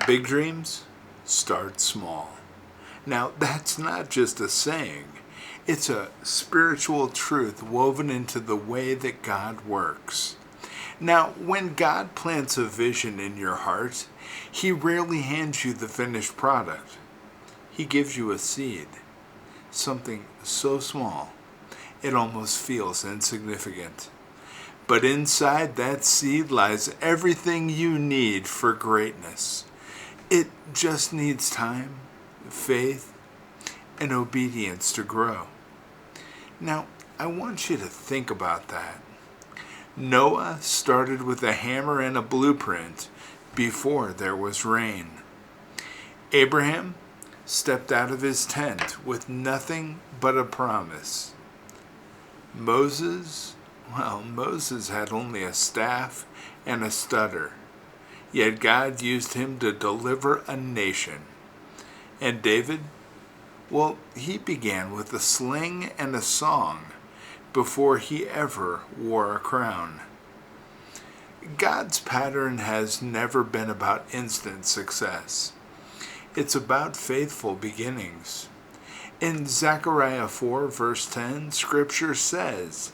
Big dreams start small. Now, that's not just a saying. It's a spiritual truth woven into the way that God works. Now, when God plants a vision in your heart, He rarely hands you the finished product. He gives you a seed, something so small, it almost feels insignificant. But inside that seed lies everything you need for greatness. It just needs time, faith, and obedience to grow. Now, I want you to think about that. Noah started with a hammer and a blueprint before there was rain. Abraham stepped out of his tent with nothing but a promise. Moses had only a staff and a stutter, yet God used him to deliver a nation. And David, he began with a sling and a song before he ever wore a crown. God's pattern has never been about instant success. It's about faithful beginnings. In Zechariah 4, verse 10, Scripture says,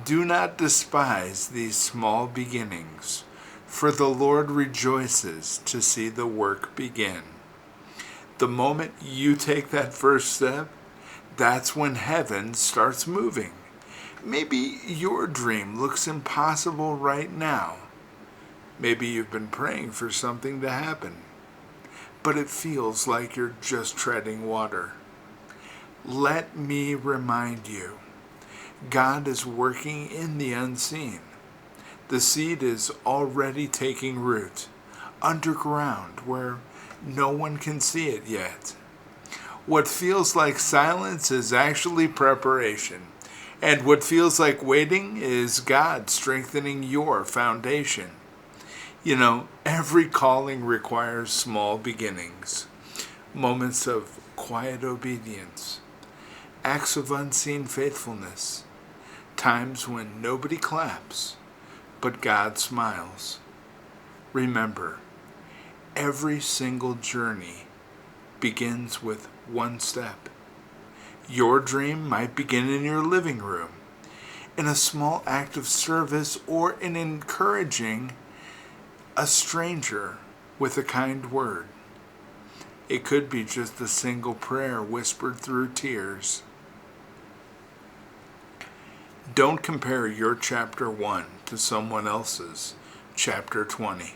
"Do not despise these small beginnings, for the Lord rejoices to see the work begin." The moment you take that first step, that's when heaven starts moving. Maybe your dream looks impossible right now. Maybe you've been praying for something to happen, but it feels like you're just treading water. Let me remind you, God is working in the unseen. The seed is already taking root, underground, where no one can see it yet. What feels like silence is actually preparation, and what feels like waiting is God strengthening your foundation. Every calling requires small beginnings, moments of quiet obedience, acts of unseen faithfulness, times when nobody claps, but God smiles. Remember, every single journey begins with one step. Your dream might begin in your living room, in a small act of service, or in encouraging a stranger with a kind word. It could be just a single prayer whispered through tears. Don't compare your chapter 1 to someone else's chapter 20.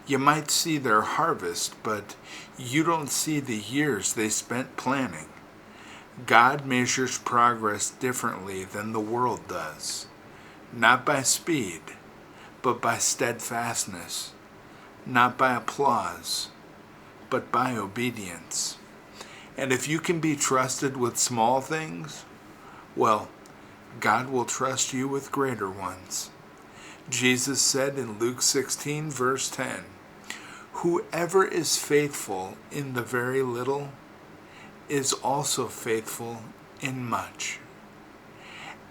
You might see their harvest, but you don't see the years they spent planning. God measures progress differently than the world does. Not by speed, but by steadfastness. Not by applause, but by obedience. And if you can be trusted with small things, God will trust you with greater ones. Jesus said in Luke 16, verse 10, "Whoever is faithful in the very little is also faithful in much."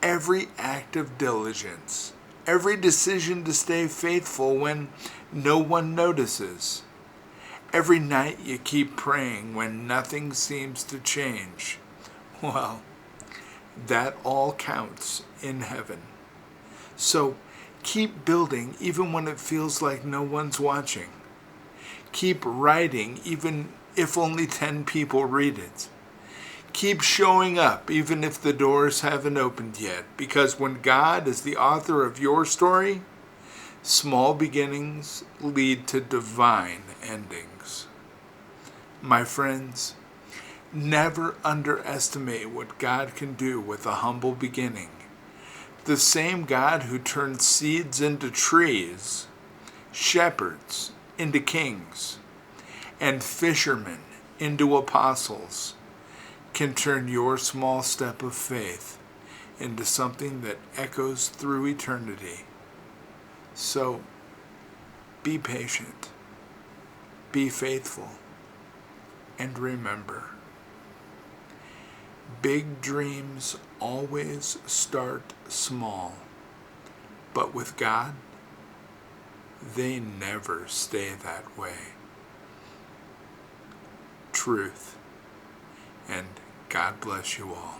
Every act of diligence, every decision to stay faithful when no one notices, every night you keep praying when nothing seems to change, that all counts in heaven. So keep building even when it feels like no one's watching. Keep writing even if only 10 people read it. Keep showing up even if the doors haven't opened yet, because when God is the author of your story, small beginnings lead to divine endings. My friends, never underestimate what God can do with a humble beginning. The same God who turned seeds into trees, shepherds into kings, and fishermen into apostles can turn your small step of faith into something that echoes through eternity. So, be patient, be faithful, and remember, big dreams always start small, but with God, they never stay that way. truth. And God bless you all.